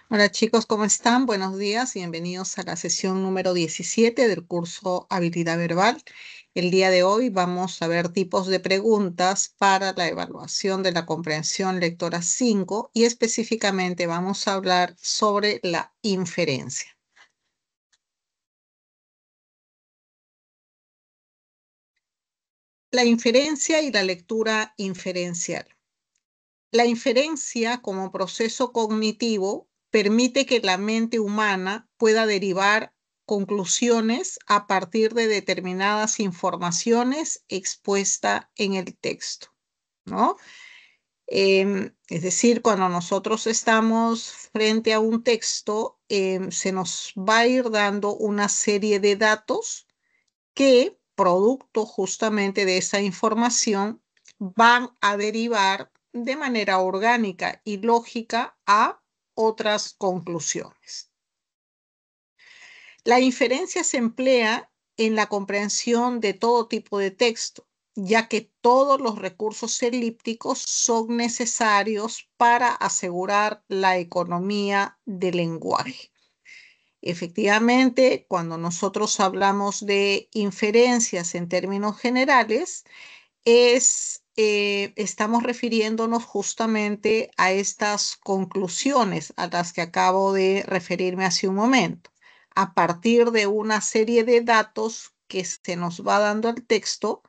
Hola chicos, ¿cómo están? Buenos días, bienvenidos a la sesión número 17 del curso Habilidad Verbal. El día de hoy vamos a ver tipos de preguntas para la evaluación de la comprensión lectora 5 y específicamente vamos a hablar sobre la inferencia. La inferencia y la lectura inferencial. La inferencia como proceso cognitivo permite que la mente humana pueda derivar conclusiones a partir de determinadas informaciones expuestas en el texto, ¿no? Es decir, cuando nosotros estamos frente a un texto, se nos va a ir dando una serie de datos que, producto justamente de esa información, van a derivar de manera orgánica y lógica a otras conclusiones. La inferencia se emplea en la comprensión de todo tipo de texto, ya que todos los recursos elípticos son necesarios para asegurar la economía del lenguaje. Efectivamente, cuando nosotros hablamos de inferencias en términos generales, estamos refiriéndonos justamente a estas conclusiones a las que acabo de referirme hace un momento. A partir de una serie de datos que se nos va dando el texto,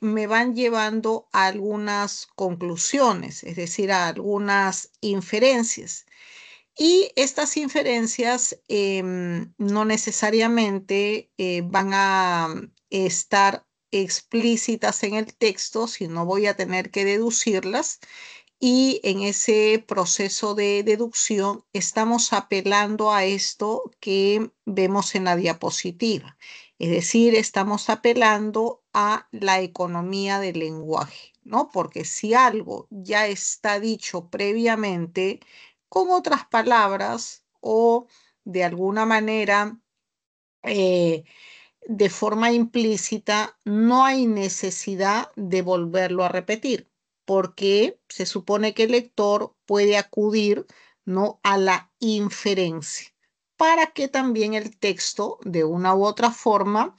me van llevando a algunas conclusiones, es decir, a algunas inferencias. Y estas inferencias no necesariamente van a estar explícitas en el texto, sino voy a tener que deducirlas. Y en ese proceso de deducción estamos apelando a esto que vemos en la diapositiva. Es decir, estamos apelando a la economía del lenguaje, ¿no? Porque si algo ya está dicho previamente, con otras palabras o de alguna manera, de forma implícita, no hay necesidad de volverlo a repetir, porque se supone que el lector puede acudir, ¿no?, a la inferencia, para que también el texto, de una u otra forma,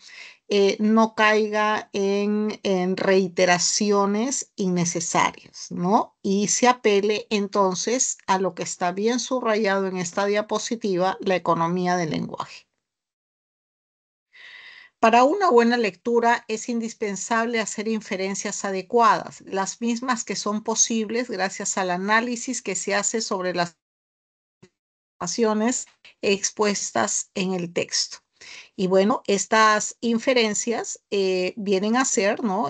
no caiga en reiteraciones innecesarias, ¿no? Y se apele entonces a lo que está bien subrayado en esta diapositiva, la economía del lenguaje. Para una buena lectura es indispensable hacer inferencias adecuadas, las mismas que son posibles gracias al análisis que se hace sobre las informaciones expuestas en el texto. Y bueno, estas inferencias vienen a ser, ¿no?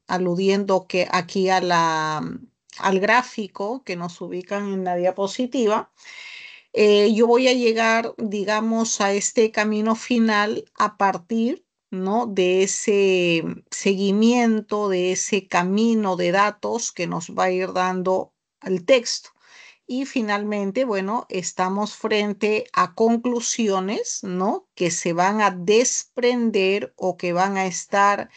Aludiendo que aquí al gráfico que nos ubican en la diapositiva, yo voy a llegar, digamos, a este camino final a partir, ¿no?, de ese seguimiento, de ese camino de datos que nos va a ir dando el texto. Y finalmente, bueno, estamos frente a conclusiones, ¿no?, que se van a desprender o que van a estar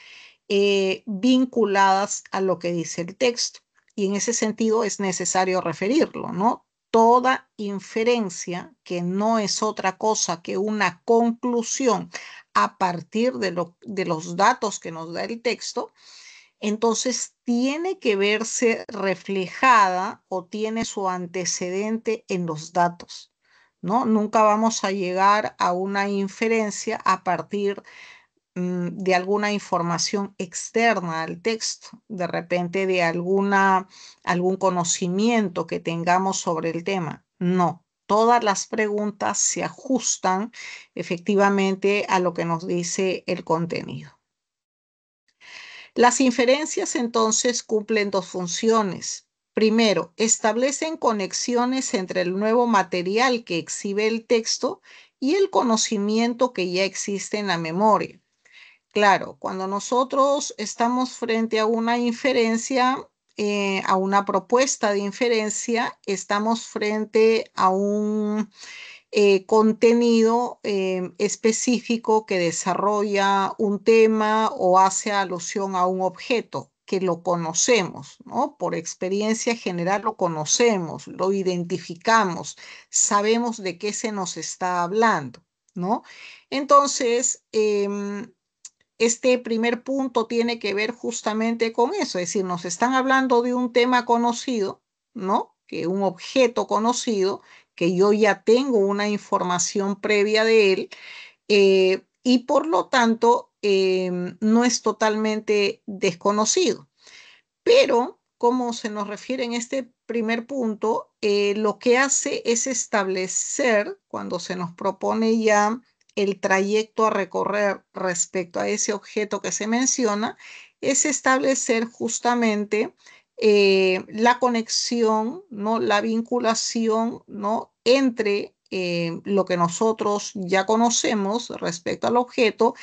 vinculadas a lo que dice el texto. Y en ese sentido es necesario referirlo, ¿no? Toda inferencia, que no es otra cosa que una conclusión a partir de los datos que nos da el texto, entonces tiene que verse reflejada o tiene su antecedente en los datos, ¿no? Nunca vamos a llegar a una inferencia a partir de alguna información externa al texto, de repente de algún conocimiento que tengamos sobre el tema. No, todas las preguntas se ajustan efectivamente a lo que nos dice el contenido. Las inferencias entonces cumplen dos funciones. Primero, establecen conexiones entre el nuevo material que exhibe el texto y el conocimiento que ya existe en la memoria. Claro, cuando nosotros estamos frente a una inferencia, a una propuesta de inferencia, estamos frente a un contenido específico que desarrolla un tema o hace alusión a un objeto que lo conocemos, ¿no? Por experiencia general lo conocemos, lo identificamos, sabemos de qué se nos está hablando, ¿no? Entonces, este primer punto tiene que ver justamente con eso, es decir, nos están hablando de un tema conocido, ¿no? Que un objeto conocido, que yo ya tengo una información previa de él, y por lo tanto no es totalmente desconocido. Pero, como se nos refiere en este primer punto, lo que hace es establecer, cuando se nos propone ya el trayecto a recorrer respecto a ese objeto que se menciona, es establecer justamente la conexión, ¿no? La vinculación, ¿no? Entre lo que nosotros ya conocemos respecto al objeto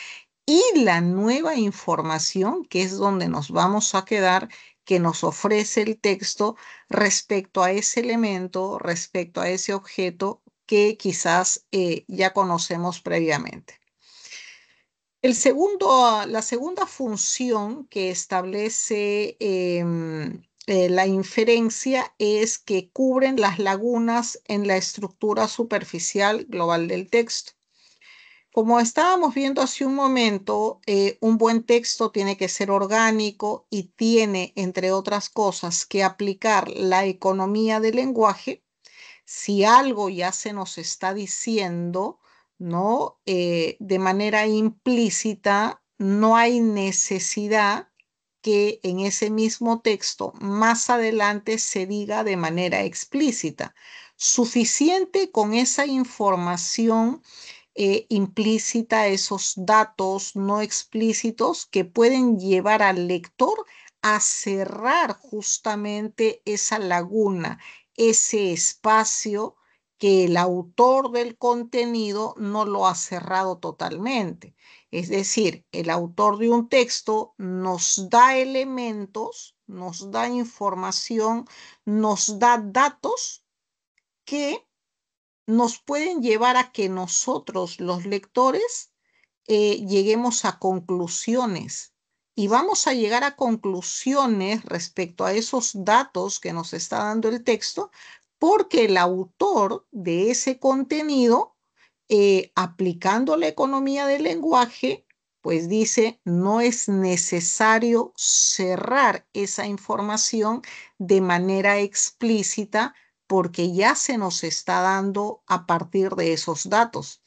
y la nueva información, que es donde nos vamos a quedar, que nos ofrece el texto respecto a ese elemento, respecto a ese objeto que quizás ya conocemos previamente. La segunda función que establece la inferencia es que cubren las lagunas en la estructura superficial global del texto. Como estábamos viendo hace un momento, un buen texto tiene que ser orgánico y tiene, entre otras cosas, que aplicar la economía del lenguaje. Si algo ya se nos está diciendo, ¿no? De manera implícita, no hay necesidad que en ese mismo texto más adelante se diga de manera explícita. Suficiente con esa información implícita, esos datos no explícitos que pueden llevar al lector a cerrar justamente esa laguna, ese espacio que el autor del contenido no lo ha cerrado totalmente. Es decir, el autor de un texto nos da elementos, nos da información, nos da datos que nos pueden llevar a que nosotros, los lectores, lleguemos a conclusiones. Y vamos a llegar a conclusiones respecto a esos datos que nos está dando el texto, porque el autor de ese contenido, aplicando la economía del lenguaje, pues dice, no es necesario cerrar esa información de manera explícita porque ya se nos está dando a partir de esos datos.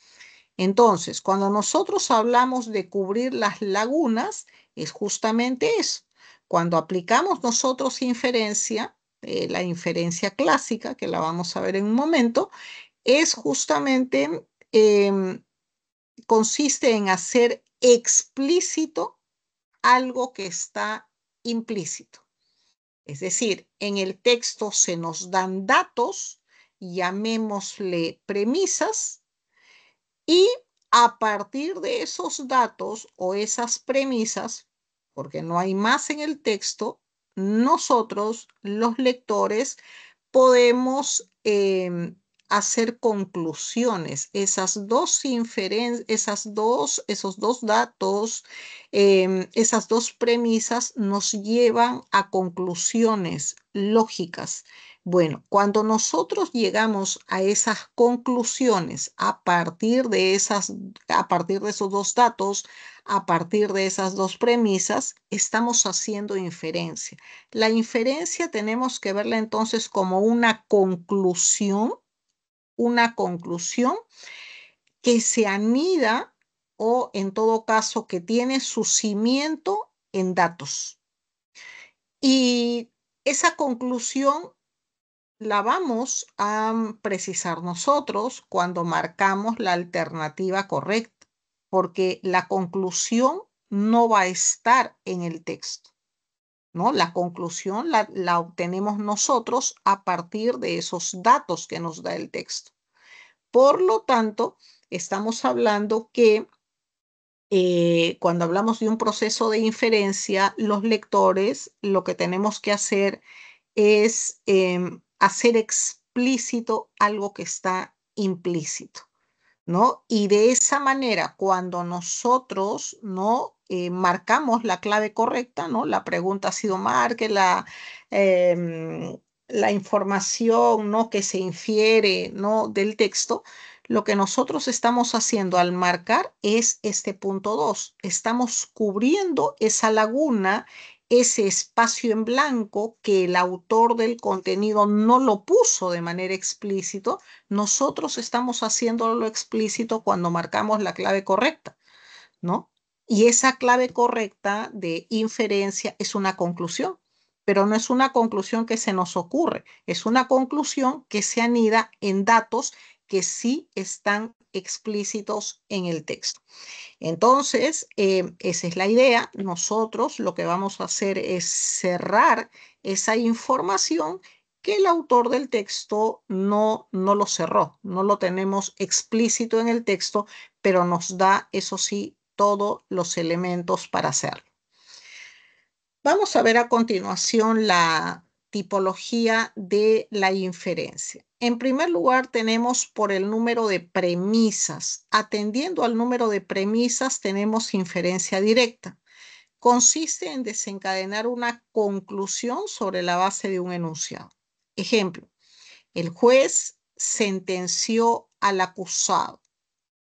Entonces, cuando nosotros hablamos de cubrir las lagunas, es justamente eso. Cuando aplicamos nosotros inferencia, la inferencia clásica, que la vamos a ver en un momento, es justamente, consiste en hacer explícito algo que está implícito. Es decir, en el texto se nos dan datos, llamémosle premisas, y a partir de esos datos o esas premisas, porque no hay más en el texto, nosotros, los lectores, podemos hacer conclusiones. Esas dos inferencias, esos dos datos, esas dos premisas nos llevan a conclusiones lógicas. Bueno, cuando nosotros llegamos a esas conclusiones a partir de esos dos datos, a partir de esas dos premisas, estamos haciendo inferencia. La inferencia tenemos que verla entonces como una conclusión que se anida o en todo caso que tiene su cimiento en datos. Y esa conclusión la vamos a precisar nosotros cuando marcamos la alternativa correcta, porque la conclusión no va a estar en el texto, ¿no? La conclusión la obtenemos nosotros a partir de esos datos que nos da el texto. Por lo tanto, estamos hablando que cuando hablamos de un proceso de inferencia, los lectores lo que tenemos que hacer es hacer explícito algo que está implícito, ¿no? Y de esa manera, cuando nosotros, ¿no? marcamos la clave correcta, ¿no? La pregunta ha sido marque la información, ¿no? Que se infiere, ¿no? Del texto. Lo que nosotros estamos haciendo al marcar es este punto 2. Estamos cubriendo esa laguna, ese espacio en blanco que el autor del contenido no lo puso de manera explícita. Nosotros estamos haciéndolo explícito cuando marcamos la clave correcta, ¿no? Y esa clave correcta de inferencia es una conclusión, pero no es una conclusión que se nos ocurre, es una conclusión que se anida en datos que sí están explícitos en el texto. Entonces, esa es la idea. Nosotros lo que vamos a hacer es cerrar esa información que el autor del texto no lo cerró, no lo tenemos explícito en el texto, pero nos da, eso sí, todos los elementos para hacerlo. Vamos a ver a continuación la tipología de la inferencia. En primer lugar, tenemos por el número de premisas. Atendiendo al número de premisas, tenemos inferencia directa. Consiste en desencadenar una conclusión sobre la base de un enunciado. Ejemplo, el juez sentenció al acusado.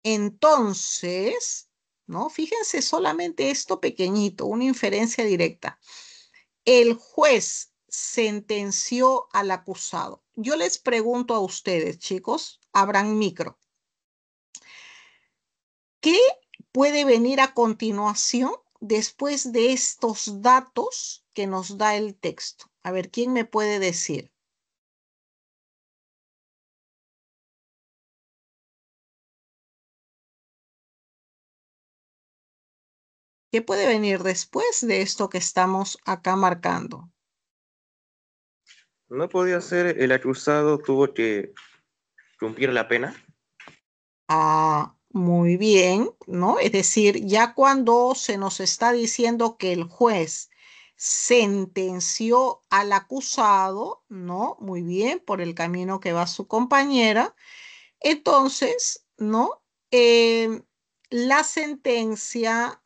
Entonces, ¿no? Fíjense solamente esto pequeñito, una inferencia directa. El juez sentenció al acusado. Yo les pregunto a ustedes, chicos, abran micro. ¿Qué puede venir a continuación después de estos datos que nos da el texto? A ver, ¿quién me puede decir? ¿Qué puede venir después de esto que estamos acá marcando? ¿No podía ser el acusado tuvo que cumplir la pena? Ah, muy bien, ¿no? Es decir, ya cuando se nos está diciendo que el juez sentenció al acusado, ¿no? Muy bien, por el camino que va su compañera, entonces, ¿no? La sentencia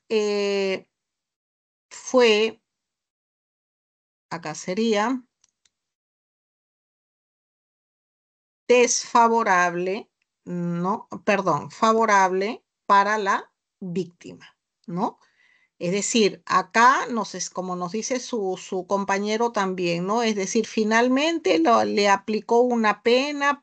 fue, acá sería, desfavorable, ¿no? Perdón, favorable para la víctima, ¿no? Es decir, acá como nos dice su compañero también, ¿no? Es decir, finalmente le aplicó una pena,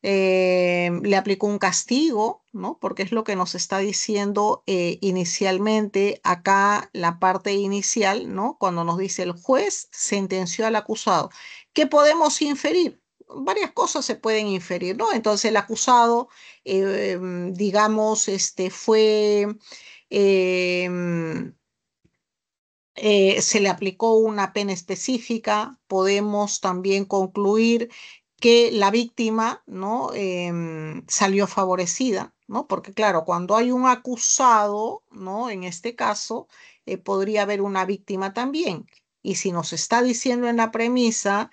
le aplicó un castigo, ¿no? Porque es lo que nos está diciendo inicialmente acá la parte inicial, ¿no? Cuando nos dice el juez sentenció al acusado. ¿Qué podemos inferir? Varias cosas se pueden inferir, ¿no? Entonces el acusado, digamos, fue... se le aplicó una pena específica. Podemos también concluir que la víctima, ¿no? Salió favorecida, ¿no? Porque claro, cuando hay un acusado, ¿no? En este caso, podría haber una víctima también. Y si nos está diciendo en la premisa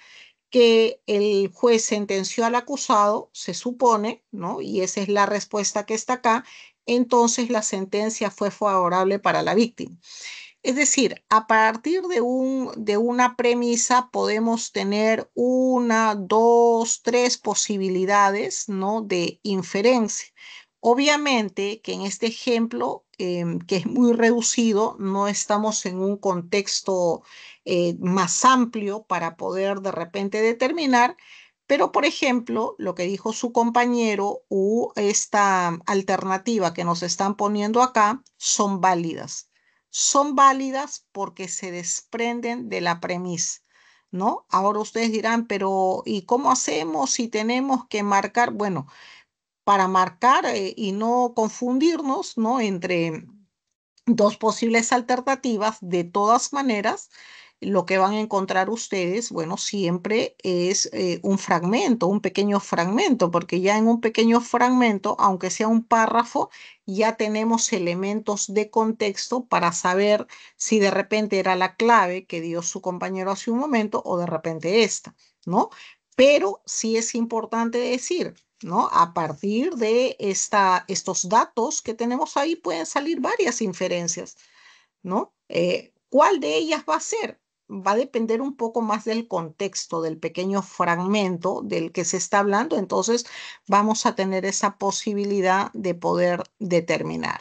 que el juez sentenció al acusado, se supone, ¿no? Y esa es la respuesta que está acá, entonces la sentencia fue favorable para la víctima. Es decir, a partir de una premisa podemos tener una, dos, tres posibilidades, ¿no? De inferencia. Obviamente que en este ejemplo, que es muy reducido, no estamos en un contexto más amplio para poder de repente determinar, pero por ejemplo, lo que dijo su compañero u esta alternativa que nos están poniendo acá son válidas. Son válidas porque se desprenden de la premisa, ¿no? Ahora ustedes dirán, pero ¿y cómo hacemos si tenemos que marcar? Bueno, para marcar y no confundirnos, ¿no? Entre dos posibles alternativas, de todas maneras, lo que van a encontrar ustedes, bueno, siempre es un fragmento, un pequeño fragmento, porque ya en un pequeño fragmento, aunque sea un párrafo, ya tenemos elementos de contexto para saber si de repente era la clave que dio su compañero hace un momento o de repente esta, ¿no? Pero sí es importante decir ¿no? A partir de estos datos que tenemos ahí pueden salir varias inferencias, ¿no? ¿Cuál de ellas va a ser? Va a depender un poco más del contexto, del pequeño fragmento del que se está hablando. Entonces, vamos a tener esa posibilidad de poder determinar.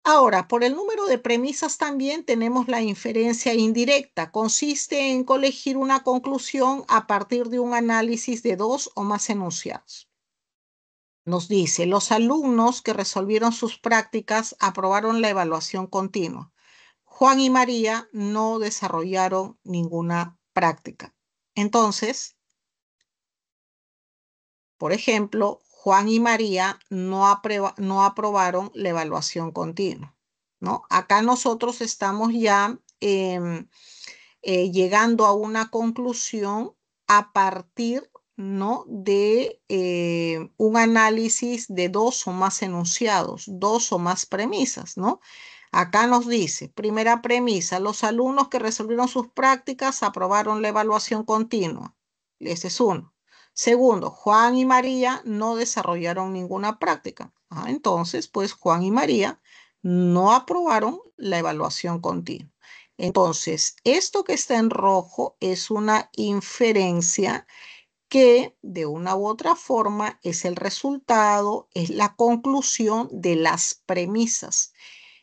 Ahora, por el número de premisas también tenemos la inferencia indirecta. Consiste en colegir una conclusión a partir de un análisis de dos o más enunciados. Nos dice, los alumnos que resolvieron sus prácticas aprobaron la evaluación continua. Juan y María no desarrollaron ninguna práctica. Entonces, por ejemplo, Juan y María no aprobaron la evaluación continua, ¿no? Acá nosotros estamos ya llegando a una conclusión a partir, ¿no? de un análisis de dos o más enunciados, dos o más premisas, ¿no? Acá nos dice, primera premisa, los alumnos que resolvieron sus prácticas aprobaron la evaluación continua. Ese es uno. Segundo, Juan y María no desarrollaron ninguna práctica. Entonces, pues Juan y María no aprobaron la evaluación continua. Entonces, esto que está en rojo es una inferencia que de una u otra forma es el resultado, es la conclusión de las premisas.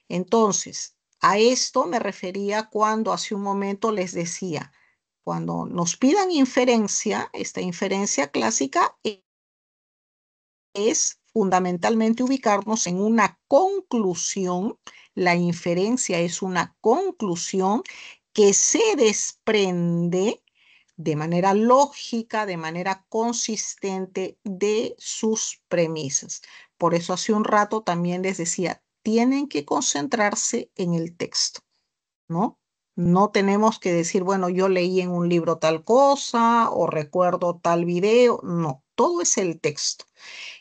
Entonces, a esto me refería cuando hace un momento les decía, cuando nos pidan inferencia, esta inferencia clásica es fundamentalmente ubicarnos en una conclusión. La inferencia es una conclusión que se desprende de manera lógica, de manera consistente de sus premisas. Por eso hace un rato también les decía, tienen que concentrarse en el texto, ¿no? No tenemos que decir, bueno, yo leí en un libro tal cosa o recuerdo tal video. No, todo es el texto.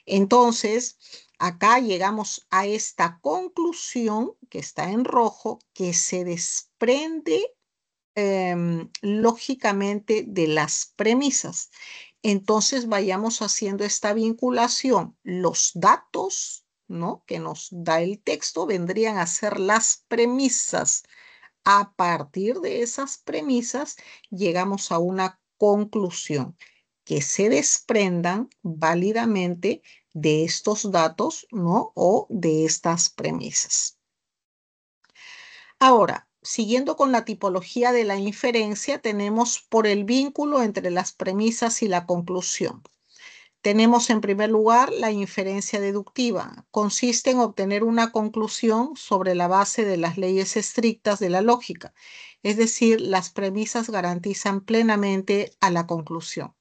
Entonces, acá llegamos a esta conclusión que está en rojo, que se desprende lógicamente de las premisas. Entonces, vayamos haciendo esta vinculación. Los datos, ¿no? que nos da el texto vendrían a ser las premisas. A partir de esas premisas, llegamos a una conclusión que se desprendan válidamente de estos datos, ¿no? o de estas premisas. Ahora, siguiendo con la tipología de la inferencia, tenemos por el vínculo entre las premisas y la conclusión. Tenemos en primer lugar la inferencia deductiva. Consiste en obtener una conclusión sobre la base de las leyes estrictas de la lógica. Es decir, las premisas garantizan plenamente a la conclusión.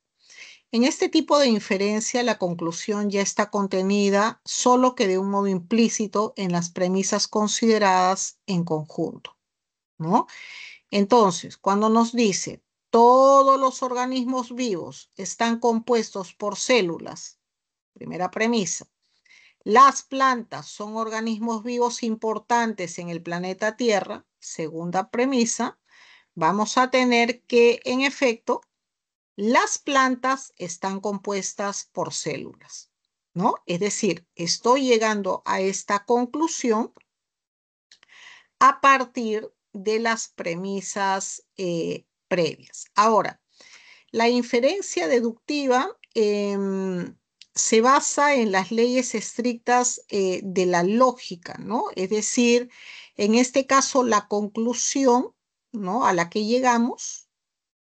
En este tipo de inferencia, la conclusión ya está contenida, solo que de un modo implícito, en las premisas consideradas en conjunto, ¿no? Entonces, cuando nos dice todos los organismos vivos están compuestos por células, primera premisa. Las plantas son organismos vivos importantes en el planeta Tierra, segunda premisa. Vamos a tener que, en efecto, las plantas están compuestas por células, ¿no? Es decir, estoy llegando a esta conclusión a partir de las premisas previas. Ahora, la inferencia deductiva se basa en las leyes estrictas de la lógica, ¿no? Es decir, en este caso, la conclusión, ¿no? a la que llegamos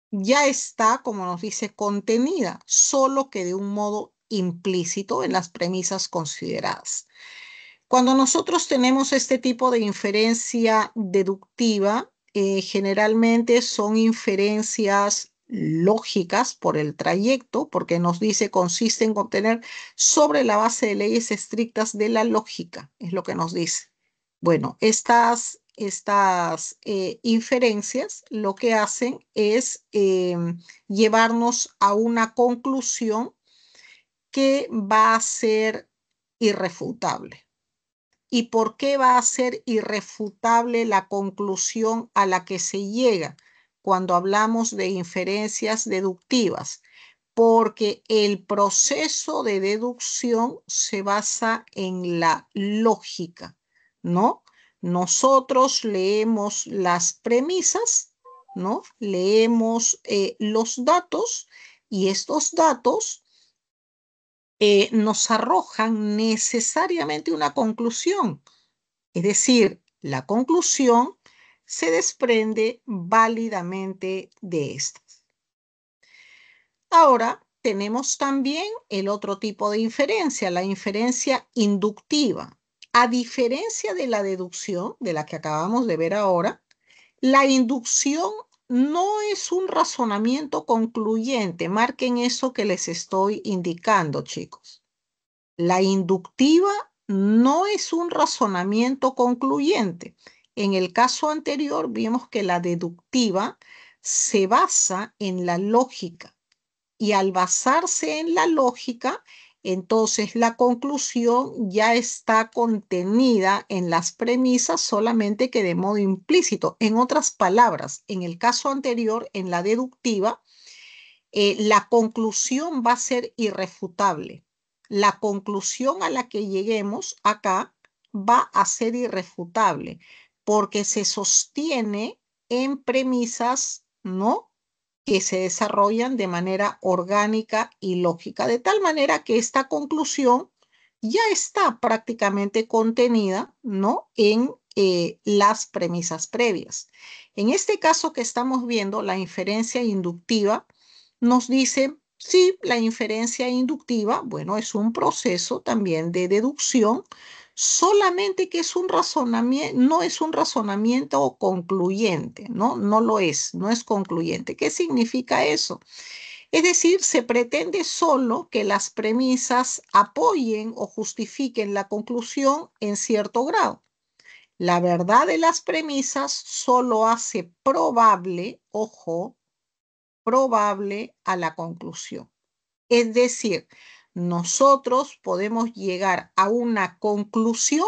ya está, como nos dice, contenida, solo que de un modo implícito en las premisas consideradas. Cuando nosotros tenemos este tipo de inferencia deductiva, generalmente son inferencias lógicas por el trayecto, porque nos dice consiste en obtener sobre la base de leyes estrictas de la lógica, es lo que nos dice. Bueno, estas inferencias lo que hacen es llevarnos a una conclusión que va a ser irrefutable. ¿Y por qué va a ser irrefutable la conclusión a la que se llega cuando hablamos de inferencias deductivas? porque el proceso de deducción se basa en la lógica, ¿no? Nosotros leemos las premisas, ¿no? Leemos los datos y estos datos nos arrojan necesariamente una conclusión. Es decir, la conclusión se desprende válidamente de esta. Ahora, tenemos también el otro tipo de inferencia, la inferencia inductiva. A diferencia de la deducción, de la que acabamos de ver ahora, la inducción no es un razonamiento concluyente. Marquen eso que les estoy indicando, chicos. La inductiva no es un razonamiento concluyente. En el caso anterior vimos que la deductiva se basa en la lógica. Y al basarse en la lógica, entonces la conclusión ya está contenida en las premisas, solamente que de modo implícito. En otras palabras, en el caso anterior, en la deductiva, la conclusión va a ser irrefutable. La conclusión a la que lleguemos acá va a ser irrefutable porque se sostiene en premisas, ¿no?, que se desarrollan de manera orgánica y lógica, de tal manera que esta conclusión ya está prácticamente contenida, ¿no?, en las premisas previas. En este caso que estamos viendo, la inferencia inductiva nos dice, sí, la inferencia inductiva, bueno, es un proceso también de deducción, solamente que es un razonamiento, no es un razonamiento concluyente, ¿no? No lo es, no es concluyente. ¿Qué significa eso? Es decir, se pretende solo que las premisas apoyen o justifiquen la conclusión en cierto grado. La verdad de las premisas solo hace probable, ojo, probable a la conclusión. Es decir, nosotros podemos llegar a una conclusión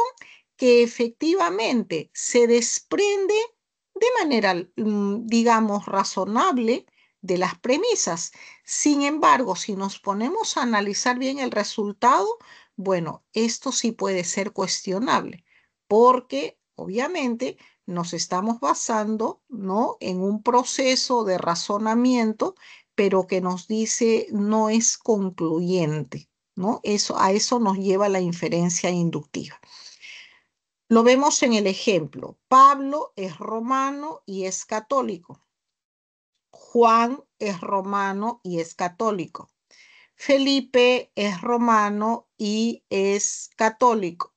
que efectivamente se desprende de manera, digamos, razonable de las premisas. Sin embargo, si nos ponemos a analizar bien el resultado, bueno, esto sí puede ser cuestionable, porque obviamente nos estamos basando, ¿no?, en un proceso de razonamiento, pero que nos dice no es concluyente, ¿no? A eso nos lleva la inferencia inductiva. Lo vemos en el ejemplo. Pablo es romano y es católico. Juan es romano y es católico. Felipe es romano y es católico.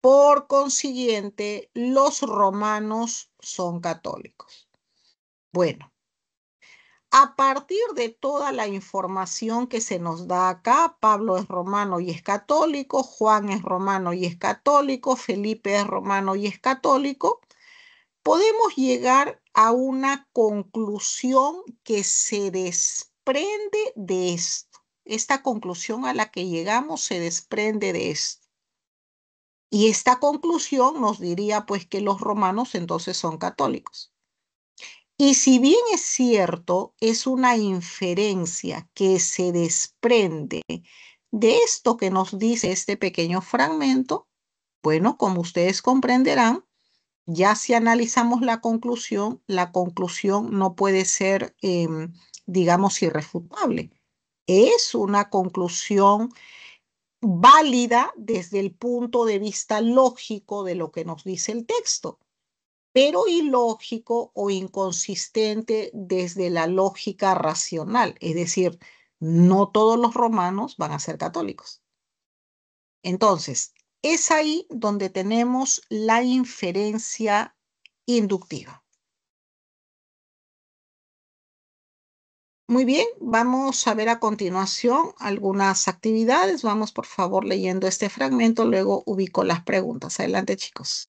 Por consiguiente, los romanos son católicos. Bueno, a partir de toda la información que se nos da acá, Pablo es romano y es católico, Juan es romano y es católico, Felipe es romano y es católico, podemos llegar a una conclusión que se desprende de esto. Esta conclusión a la que llegamos se desprende de esto. Y esta conclusión nos diría pues que los romanos entonces son católicos. Y si bien es cierto, es una inferencia que se desprende de esto que nos dice este pequeño fragmento, bueno, como ustedes comprenderán, ya si analizamos la conclusión no puede ser, digamos, irrefutable. Es una conclusión válida desde el punto de vista lógico de lo que nos dice el texto, pero ilógico o inconsistente desde la lógica racional. Es decir, no todos los romanos van a ser católicos. Entonces, es ahí donde tenemos la inferencia inductiva. Muy bien, vamos a ver a continuación algunas actividades. Vamos, por favor, leyendo este fragmento, luego ubico las preguntas. Adelante, chicos.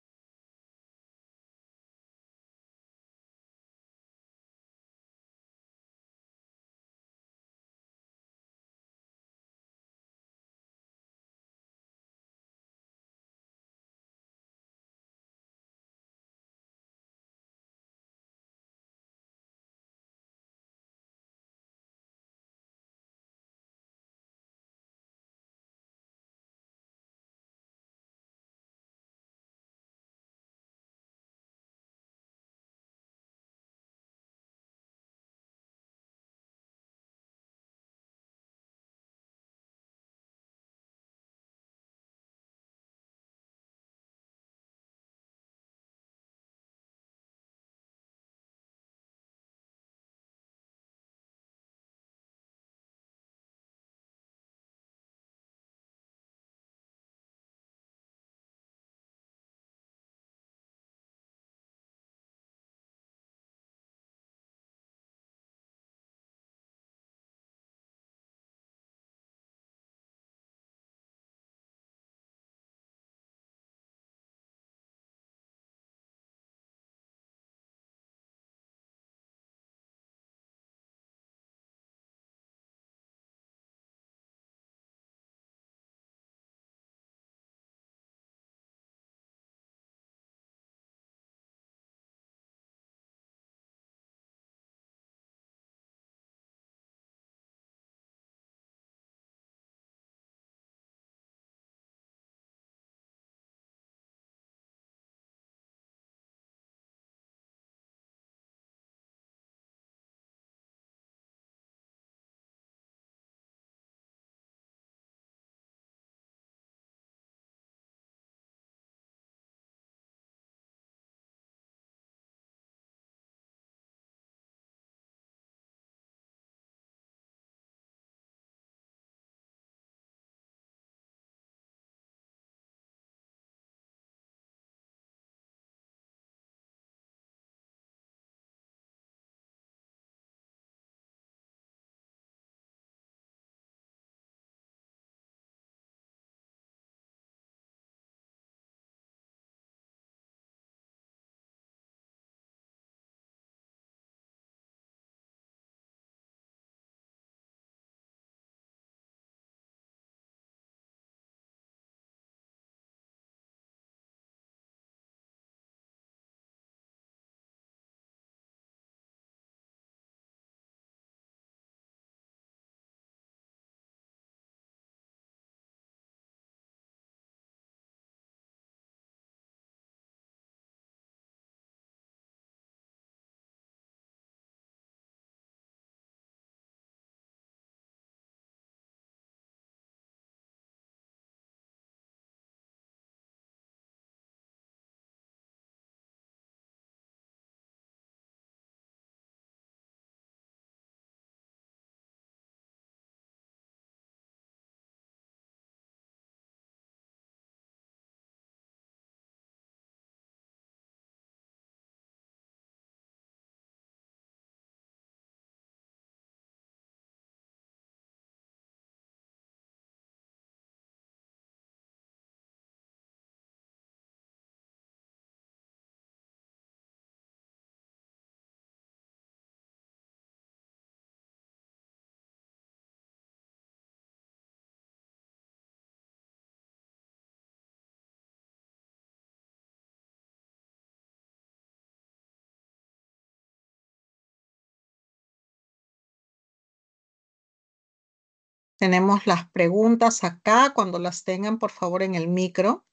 Tenemos las preguntas acá. Cuando las tengan, por favor, en el micro.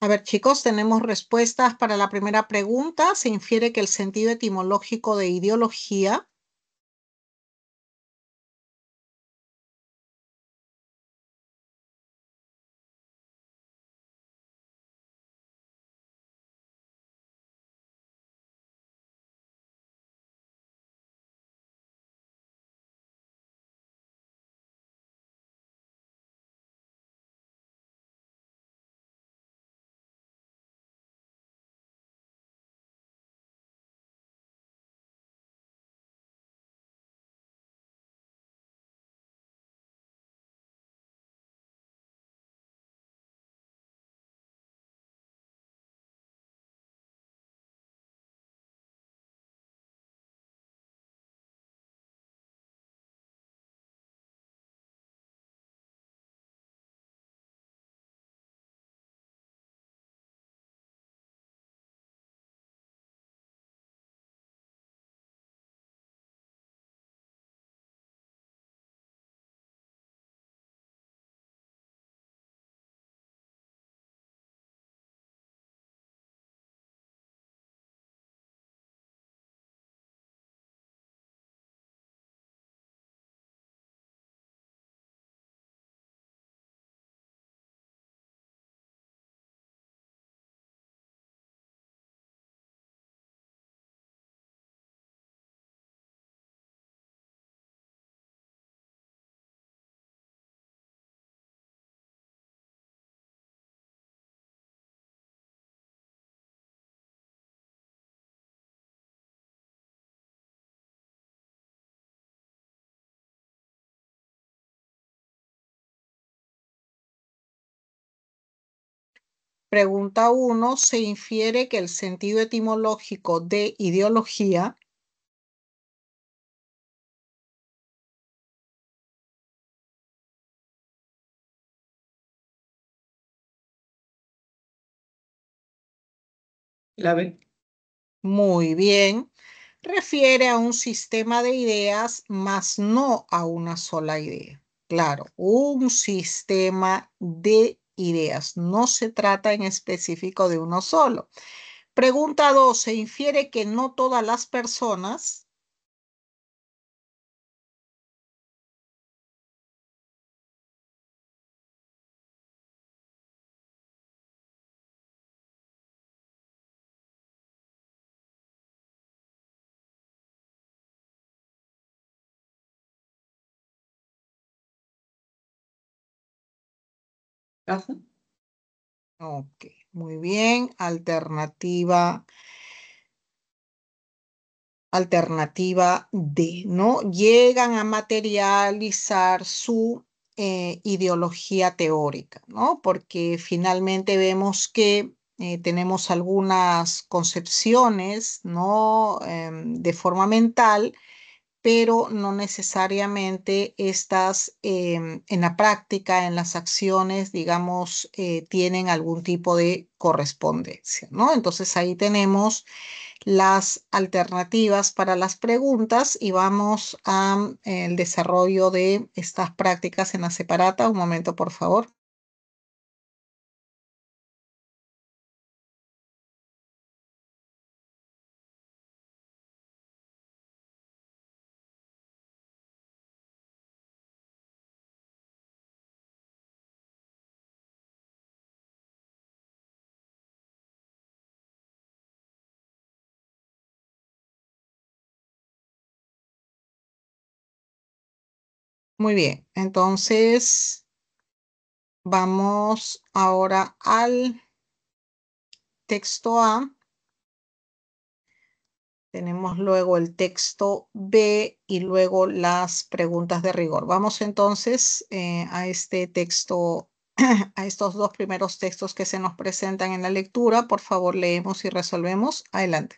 A ver, chicos, tenemos respuestas para la primera pregunta. Se infiere que el sentido etimológico de ideología. Pregunta 1. Se infiere que el sentido etimológico de ideología. La B. Muy bien. Refiere a un sistema de ideas, más no a una sola idea. Claro, un sistema de ideas. No se trata en específico de uno solo. Pregunta 2. Se infiere que no todas las personas Ajá. Ok, muy bien. Alternativa D, ¿no? Llegan a materializar su ideología teórica, ¿no? Porque finalmente vemos que tenemos algunas concepciones, ¿no? De forma mental, pero no necesariamente estas en la práctica, en las acciones, digamos, tienen algún tipo de correspondencia, ¿no? Entonces ahí tenemos las alternativas para las preguntas y vamos al desarrollo de estas prácticas en la separata. Un momento, por favor. Muy bien, entonces vamos ahora al texto A. Tenemos luego el texto B y luego las preguntas de rigor. Vamos entonces a este texto, a estos dos primeros textos que se nos presentan en la lectura. Por favor, leemos y resolvemos. Adelante.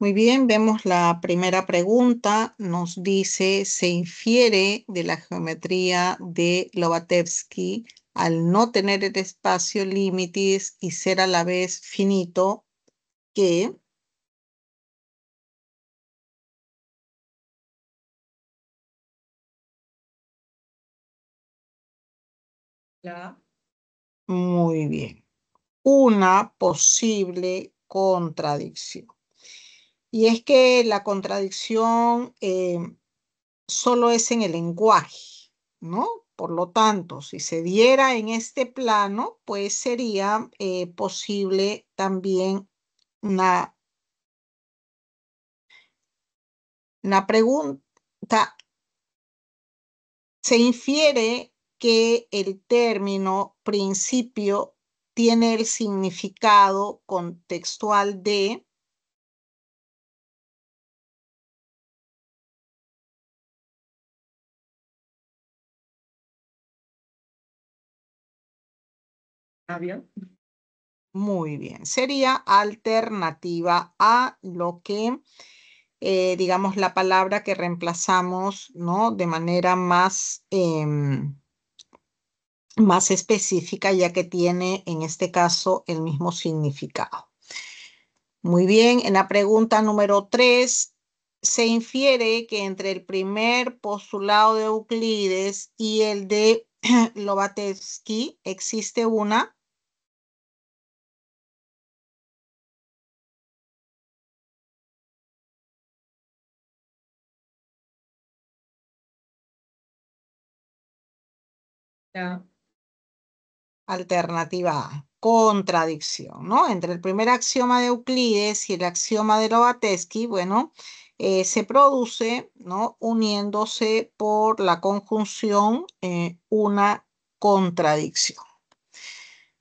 Muy bien, vemos la primera pregunta. Nos dice, se infiere de la geometría de Lobatevsky al no tener el espacio límites y ser a la vez finito que... Ya. Muy bien. Una posible contradicción. Y es que la contradicción solo es en el lenguaje, ¿no? Por lo tanto, si se diera en este plano, pues sería posible también una, una pregunta. Se infiere que el término principio tiene el significado contextual de... Bien. Muy bien, sería alternativa a lo que, digamos, la palabra que reemplazamos, ¿no? De manera más, más específica, ya que tiene en este caso el mismo significado. Muy bien, en la pregunta número 3, se infiere que entre el primer postulado de Euclides y el de Lobatevsky existe una... Ya. Alternativa A, contradicción, ¿no? Entre el primer axioma de Euclides y el axioma de Lobatevsky, bueno, se produce, ¿no? Uniéndose por la conjunción una contradicción.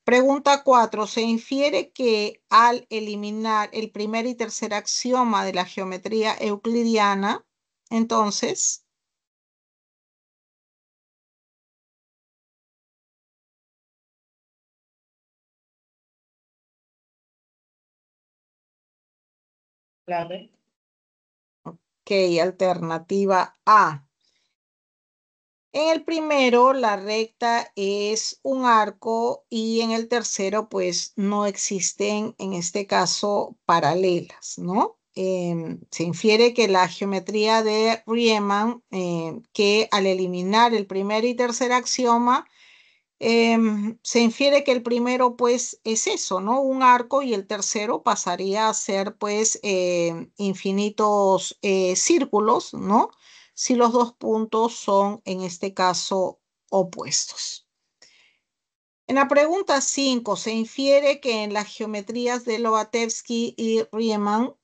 Pregunta 4. Se infiere que al eliminar el primer y tercer axioma de la geometría euclidiana, entonces... Claro. Ok, alternativa A. En el primero, la recta es un arco y en el tercero, pues no existen en este caso paralelas, ¿no? Se infiere que la geometría de Riemann, que al eliminar el primer y tercer axioma, se infiere que el primero, pues, es eso, ¿no? Un arco y el tercero pasaría a ser, pues, infinitos círculos, ¿no? Si los dos puntos son, en este caso, opuestos. En la pregunta 5 se infiere que en las geometrías de Lobatevsky y Riemann,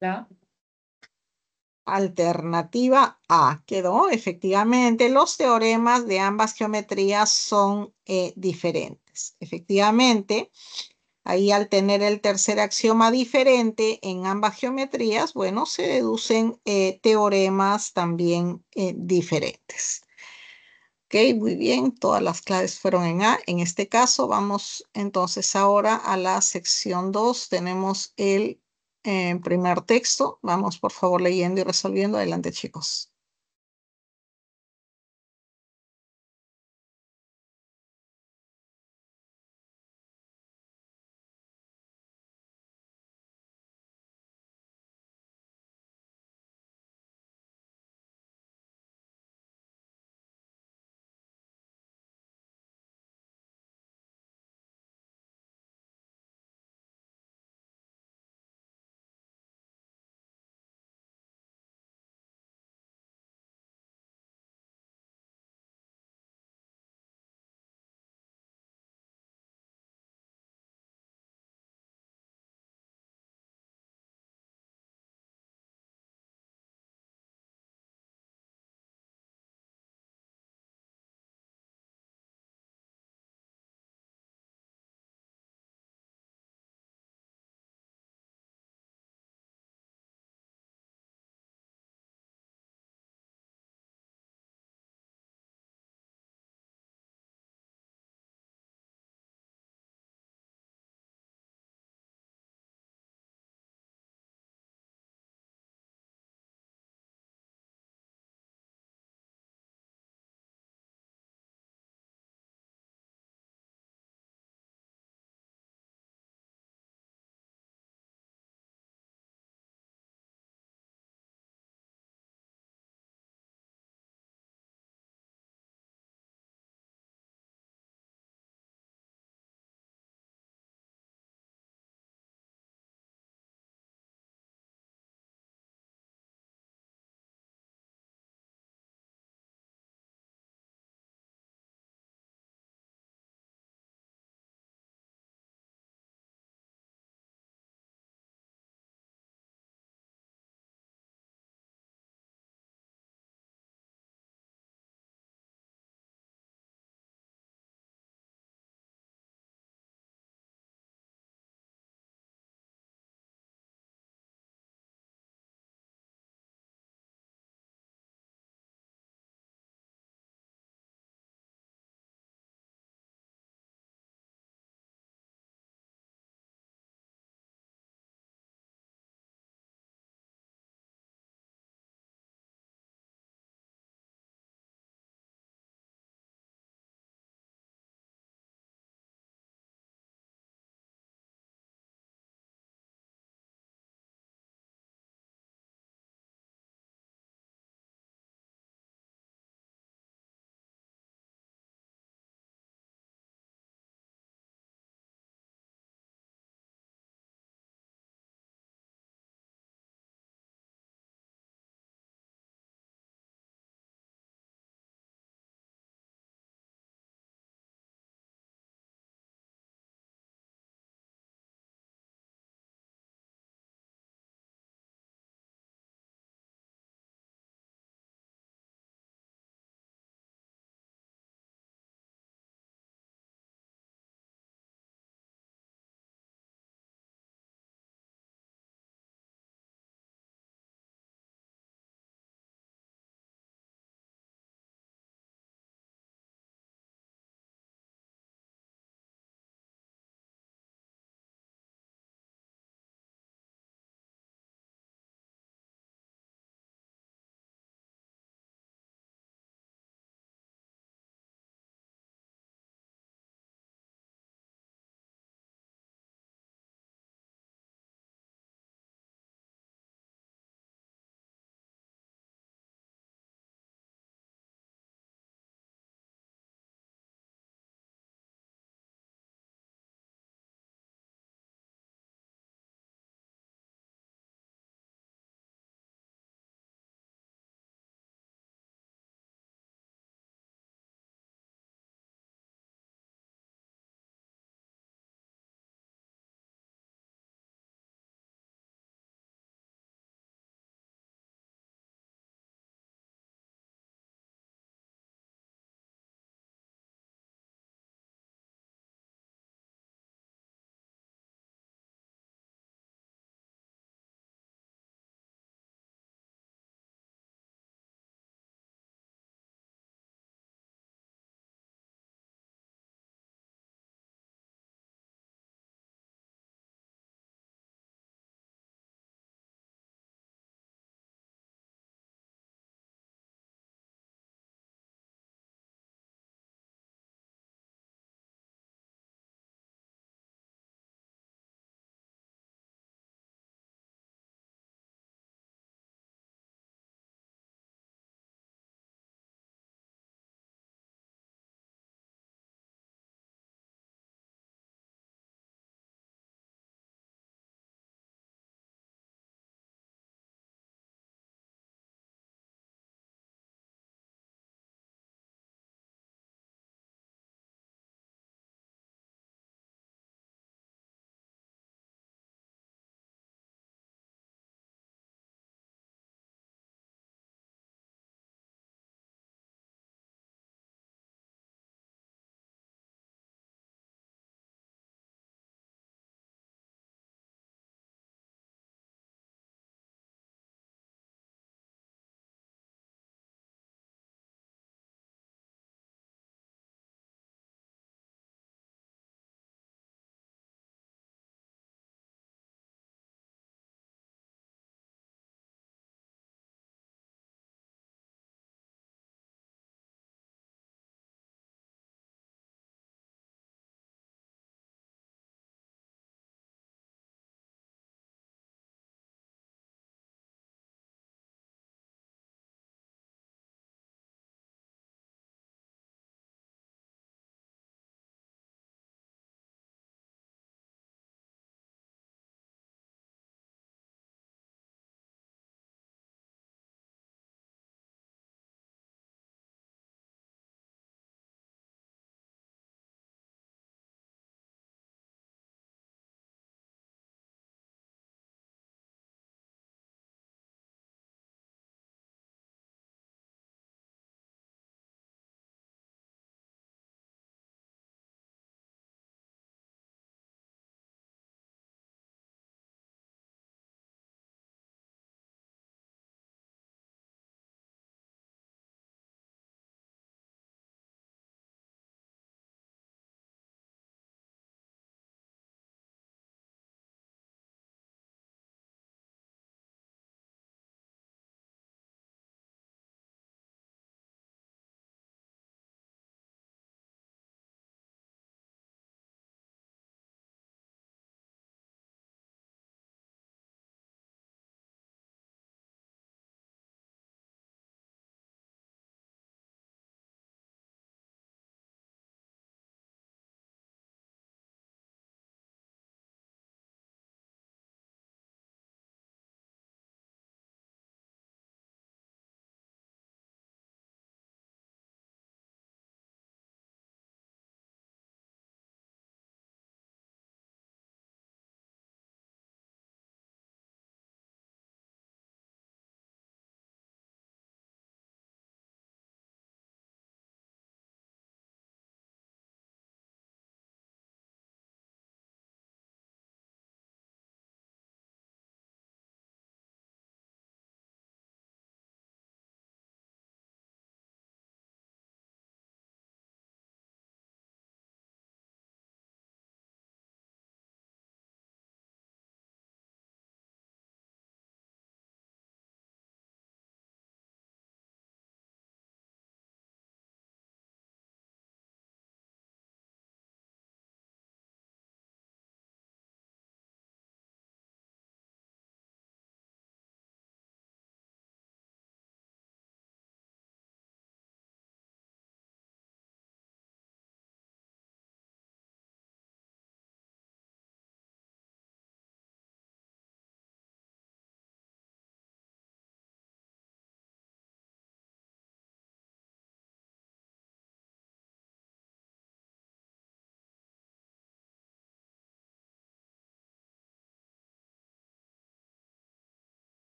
Ya. alternativa A quedó, efectivamente, los teoremas de ambas geometrías son diferentes. Efectivamente, ahí al tener el tercer axioma diferente en ambas geometrías, bueno, se deducen teoremas también diferentes. Ok, muy bien, todas las claves fueron en A. En este caso, vamos entonces ahora a la sección 2. Tenemos el primer texto. Vamos, por favor, leyendo y resolviendo. Adelante, chicos.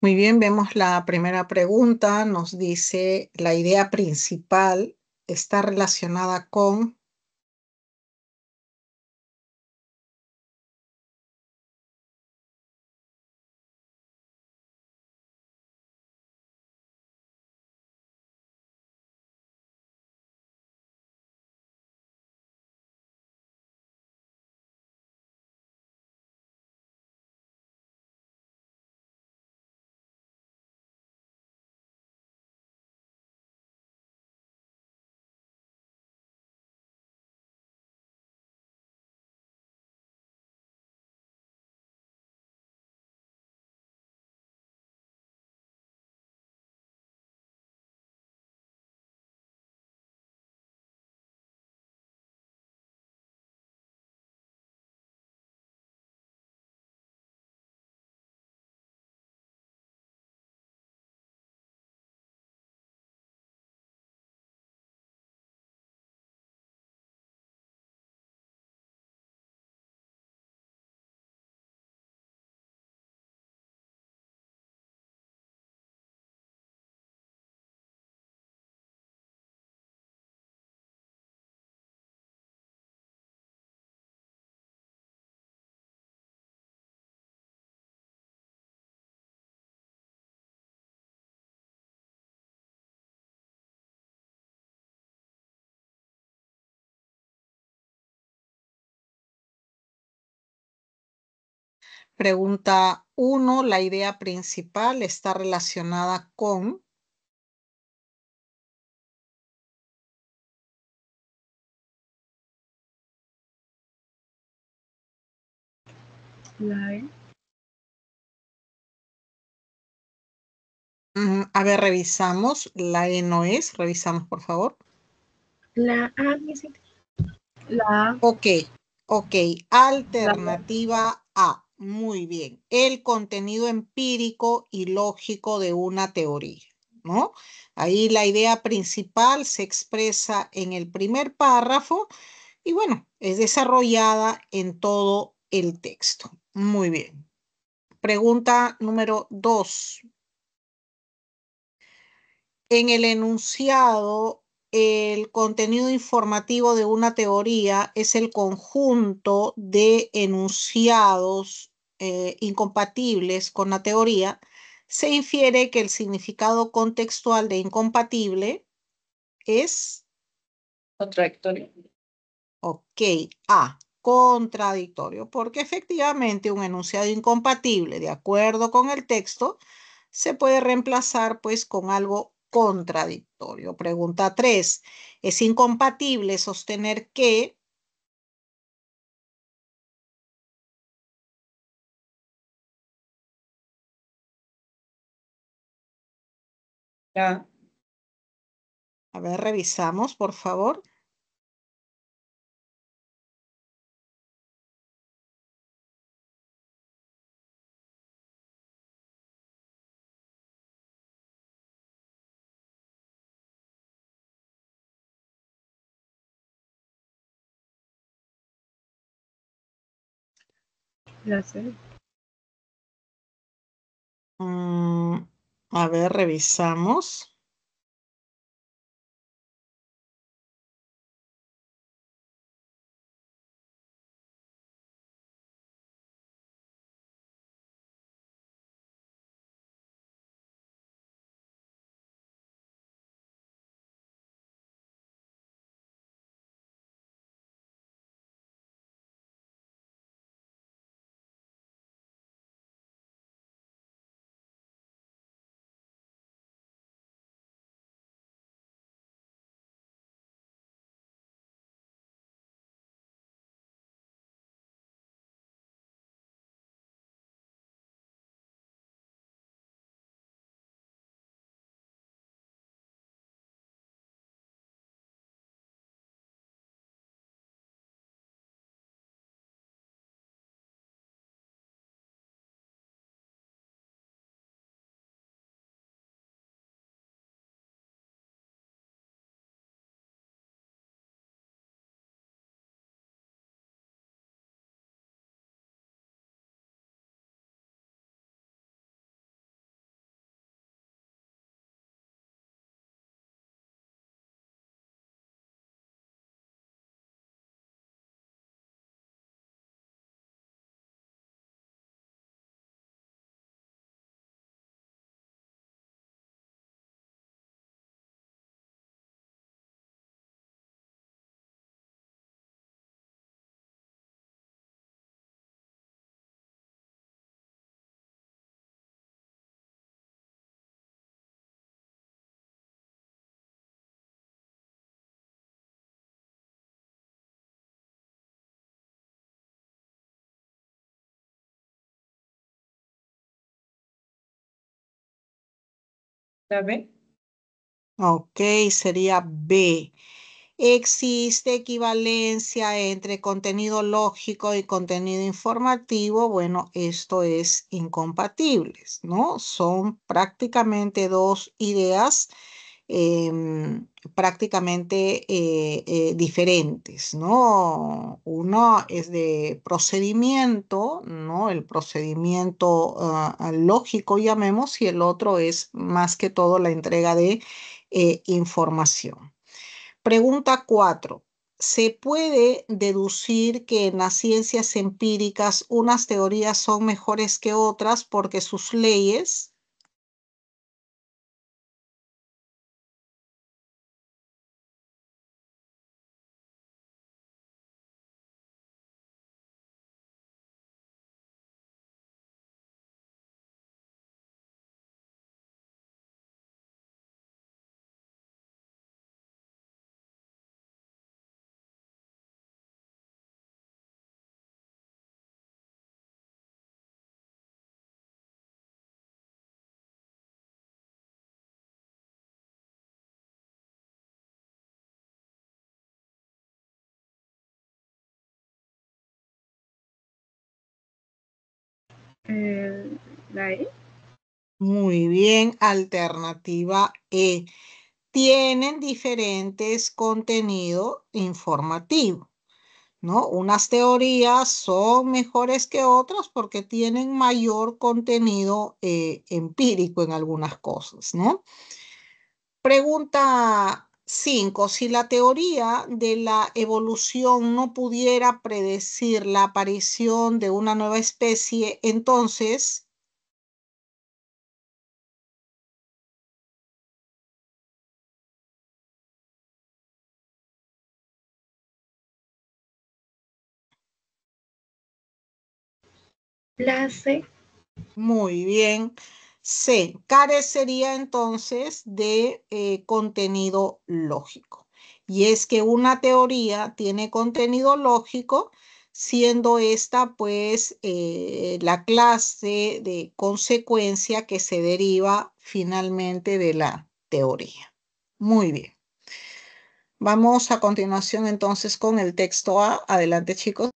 Muy bien, vemos la primera pregunta. Nos dice, la idea principal está relacionada con... Pregunta 1, la idea principal está relacionada con... La E. A ver, revisamos. La E no es. Revisamos, por favor. La A, la A. Ok, ok. Alternativa A. Muy bien. El contenido empírico y lógico de una teoría, ¿no? Ahí la idea principal se expresa en el primer párrafo y bueno, es desarrollada en todo el texto. Muy bien. Pregunta número 2. En el enunciado, el contenido informativo de una teoría es el conjunto de enunciados incompatibles con la teoría. Se infiere que el significado contextual de incompatible es, Contradictorio. ok, A, contradictorio, porque efectivamente un enunciado incompatible, de acuerdo con el texto, se puede reemplazar pues con algo contradictorio. Pregunta 3. ¿Es incompatible sostener que? La A ver, revisamos, por favor. C. A ver, revisamos. La B. Ok, sería B. ¿Existe equivalencia entre contenido lógico y contenido informativo? Bueno, esto es incompatibles, ¿no? Son prácticamente dos ideas prácticamente diferentes, ¿no? Uno es de procedimiento, ¿no? El procedimiento lógico, llamemos, y el otro es más que todo la entrega de información. Pregunta 4. ¿Se puede deducir que en las ciencias empíricas unas teorías son mejores que otras porque sus leyes? La E. Muy bien, alternativa E. Tienen diferentes contenido informativo, ¿no? Unas teorías son mejores que otras porque tienen mayor contenido empírico en algunas cosas, ¿no? Pregunta 5. Si la teoría de la evolución no pudiera predecir la aparición de una nueva especie, entonces, La C. muy bien. C. Carecería entonces de contenido lógico. Y es que una teoría tiene contenido lógico, siendo esta pues la clase de consecuencia que se deriva finalmente de la teoría. Muy bien. Vamos a continuación entonces con el texto A. Adelante, chicos.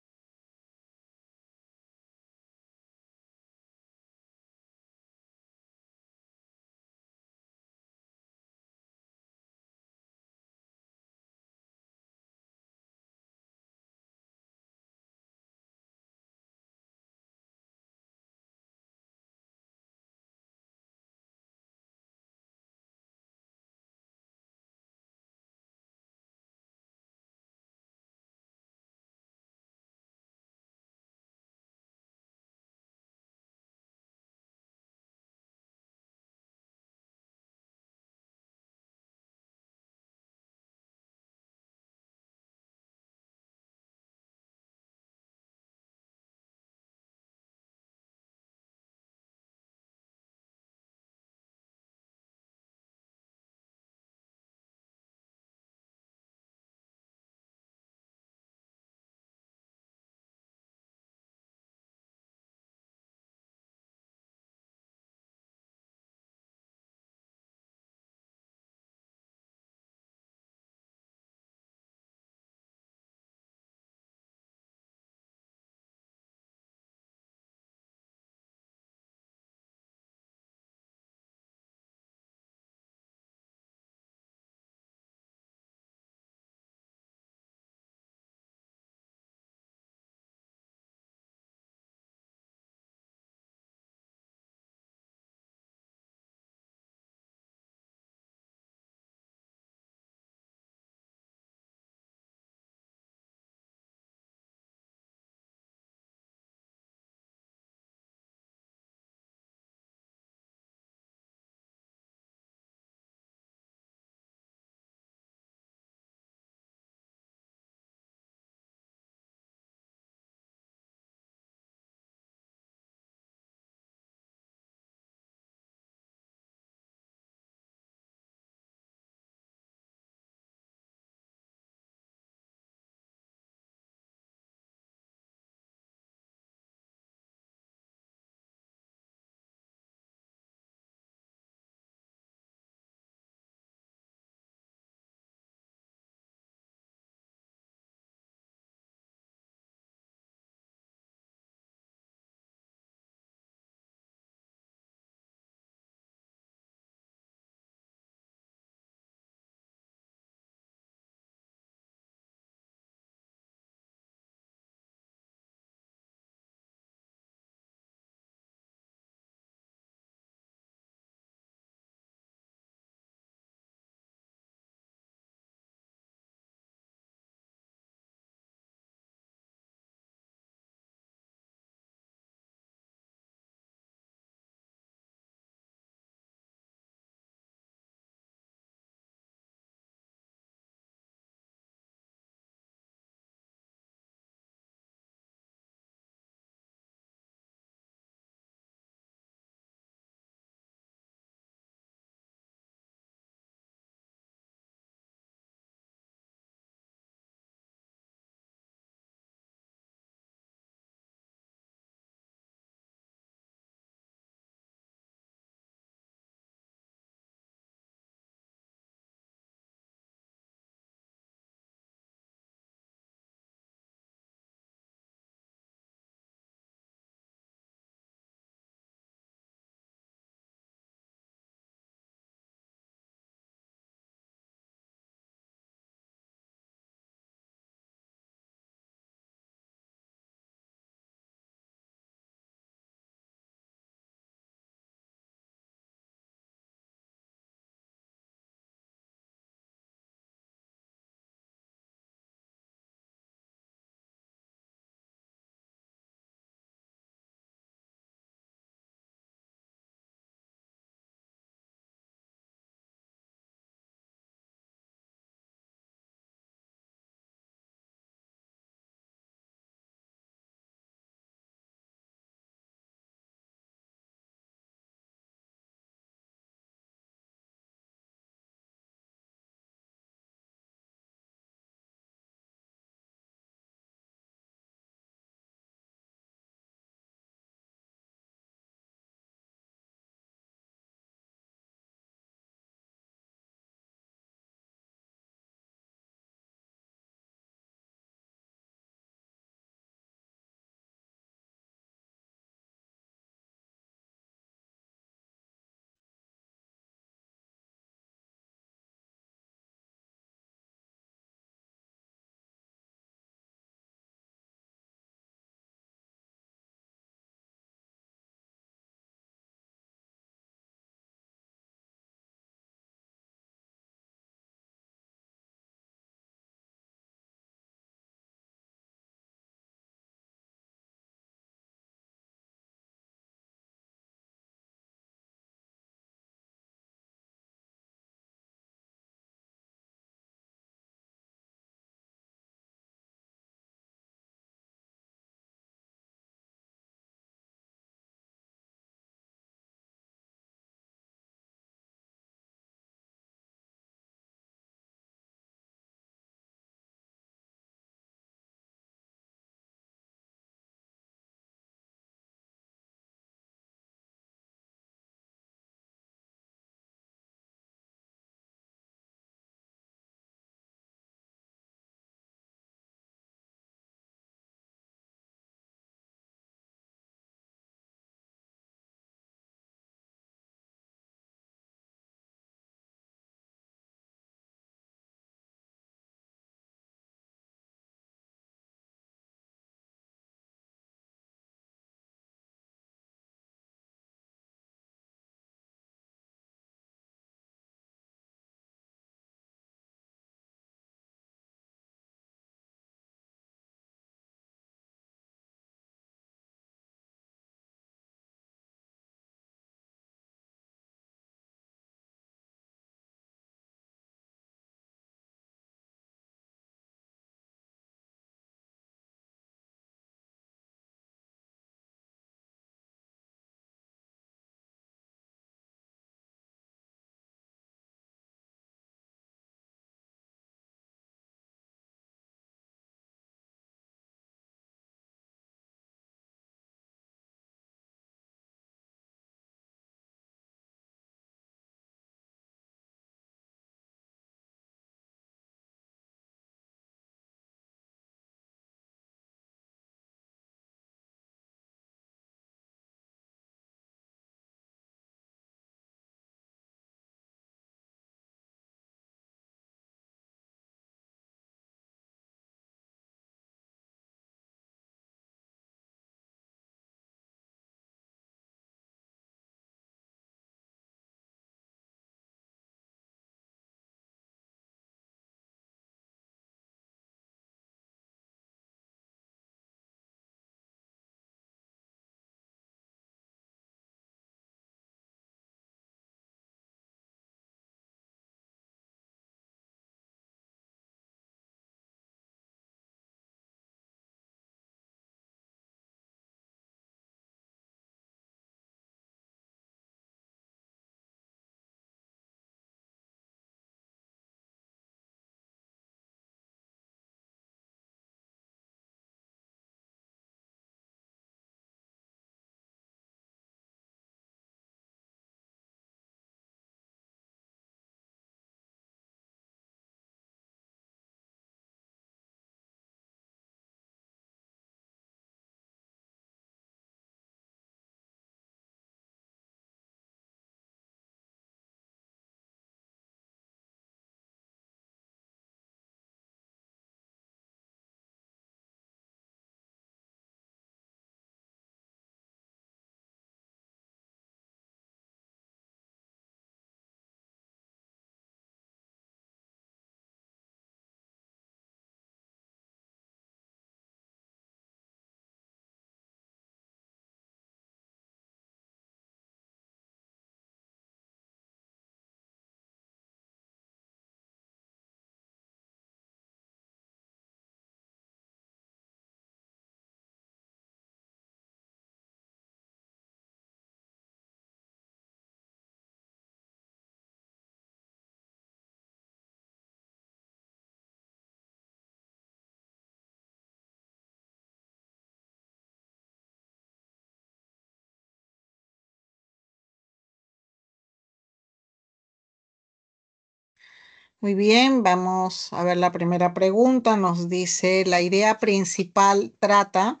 Muy bien, vamos a ver la primera pregunta. Nos dice, la idea principal trata.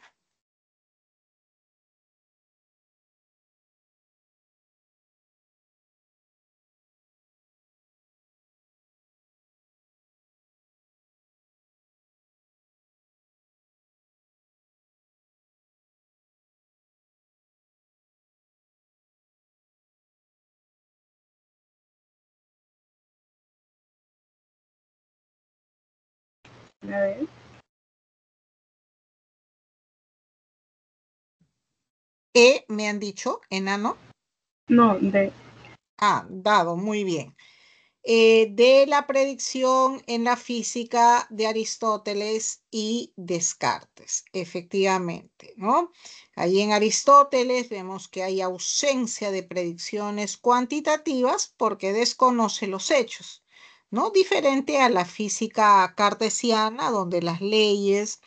A ver. Me han dicho, enano. No, D. Dado, muy bien. De la predicción en la física de Aristóteles y Descartes, efectivamente, ¿no? Ahí en Aristóteles vemos que hay ausencia de predicciones cuantitativas porque desconoce los hechos, ¿no? Diferente a la física cartesiana, donde las leyes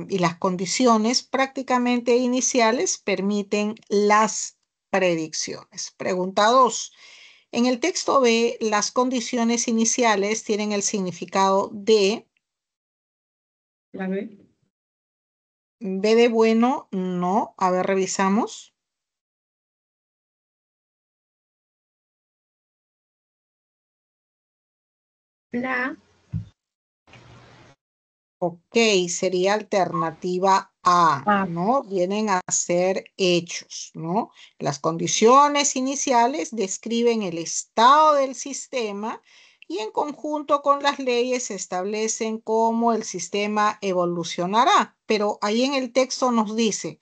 y las condiciones prácticamente iniciales permiten las predicciones. Pregunta 2. En el texto B, las condiciones iniciales tienen el significado de La B. B de bueno, no. A ver, revisamos. La Ok, sería alternativa A, A. ¿no? Vienen a ser hechos, ¿no? Las condiciones iniciales describen el estado del sistema y en conjunto con las leyes establecen cómo el sistema evolucionará. Pero ahí en el texto nos dice,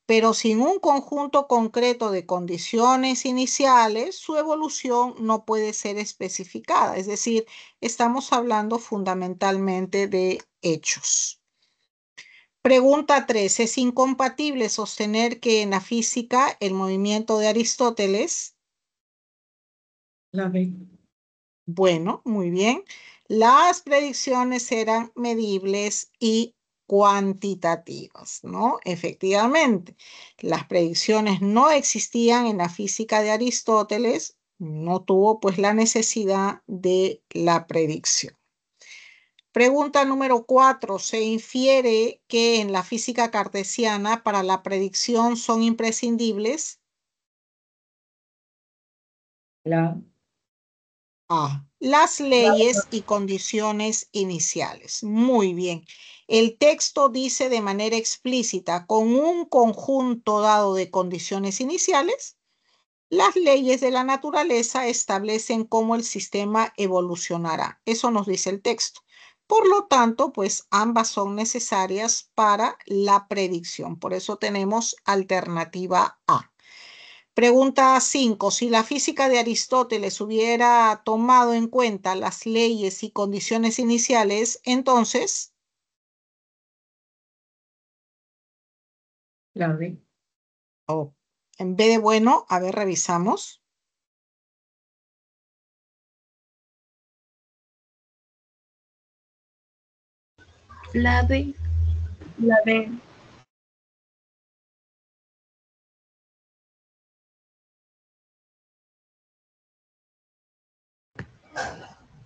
pero sin un conjunto concreto de condiciones iniciales, su evolución no puede ser especificada. Es decir, estamos hablando fundamentalmente de hechos. Pregunta 3. ¿Es incompatible sostener que en la física el movimiento de Aristóteles? La B. Bueno, muy bien. Las predicciones eran medibles y cuantitativas, ¿no? Efectivamente, las predicciones no existían en la física de Aristóteles, no tuvo pues la necesidad de la predicción. Pregunta número 4. Se infiere que en la física cartesiana para la predicción son imprescindibles. Las leyes y condiciones iniciales. Muy bien. El texto dice de manera explícita, con un conjunto dado de condiciones iniciales, las leyes de la naturaleza establecen cómo el sistema evolucionará. Eso nos dice el texto. Por lo tanto, pues ambas son necesarias para la predicción. Por eso tenemos alternativa A. Pregunta 5. Si la física de Aristóteles hubiera tomado en cuenta las leyes y condiciones iniciales, entonces, La B. en vez de bueno, a ver, revisamos. La D. La D.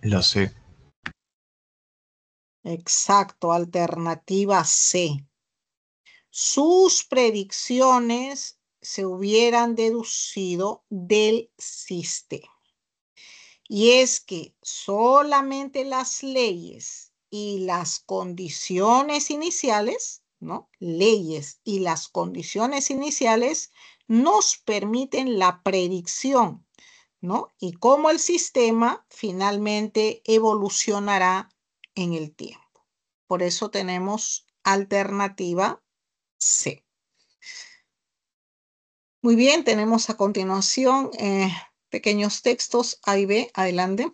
La C. Exacto, alternativa C. Sus predicciones se hubieran deducido del sistema. Y es que solamente las leyes y las condiciones iniciales, ¿no? Leyes y las condiciones iniciales nos permiten la predicción, ¿no? Y cómo el sistema finalmente evolucionará en el tiempo. Por eso tenemos alternativa C. Muy bien, tenemos a continuación pequeños textos A y B. Adelante.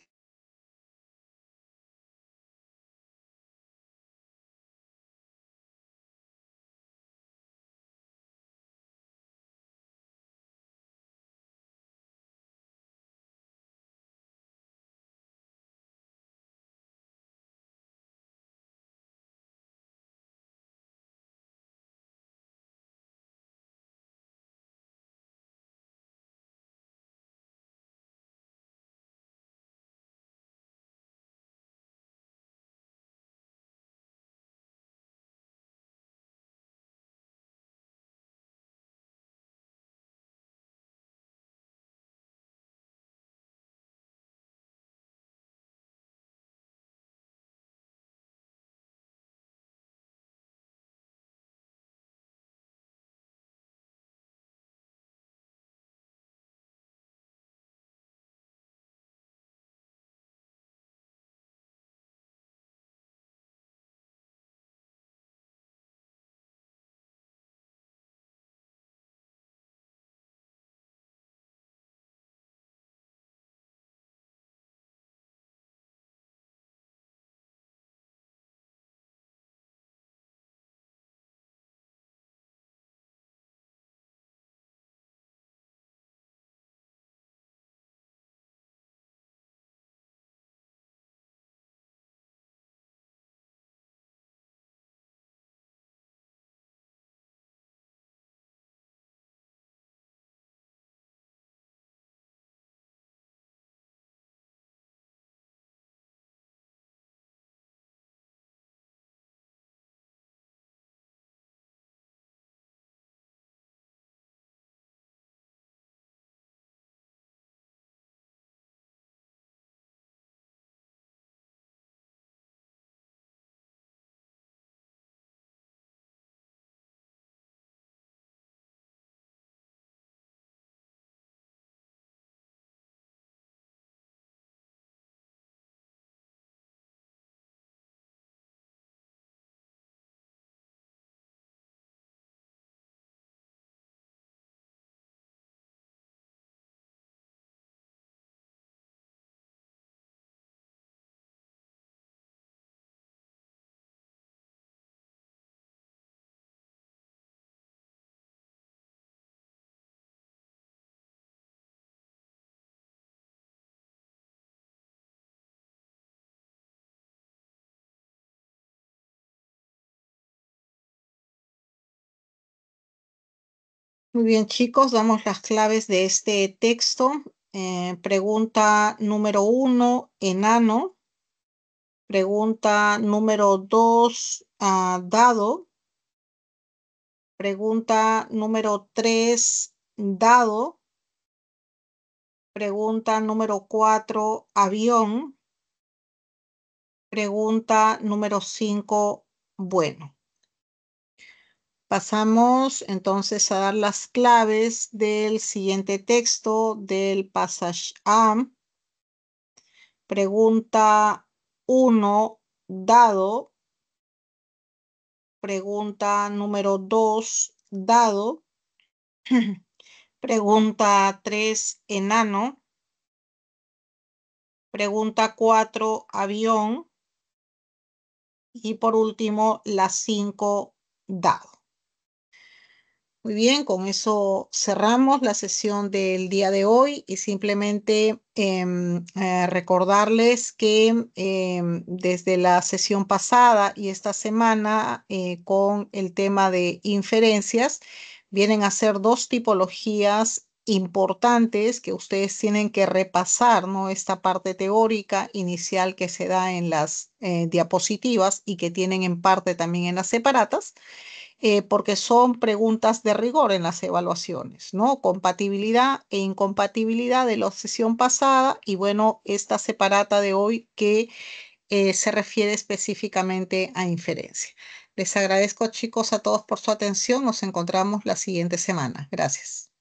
Muy bien, chicos, damos las claves de este texto. Pregunta número 1, enano. Pregunta número 2, dado. Pregunta número 3, dado. Pregunta número 4, avión. Pregunta número 5, bueno. Pasamos entonces a dar las claves del siguiente texto del passage A. Pregunta 1, dado. Pregunta número 2, dado. Pregunta 3, enano. Pregunta 4, avión. Y por último, la 5, dado. Muy bien, con eso cerramos la sesión del día de hoy y simplemente recordarles que desde la sesión pasada y esta semana con el tema de inferencias vienen a ser dos tipologías importantes que ustedes tienen que repasar, ¿no? Esta parte teórica inicial que se da en las diapositivas y que tienen en parte también en las separatas. Porque son preguntas de rigor en las evaluaciones, ¿no? Compatibilidad e incompatibilidad de la sesión pasada y bueno, esta separata de hoy que se refiere específicamente a inferencia. Les agradezco, chicos, a todos por su atención. Nos encontramos la siguiente semana. Gracias.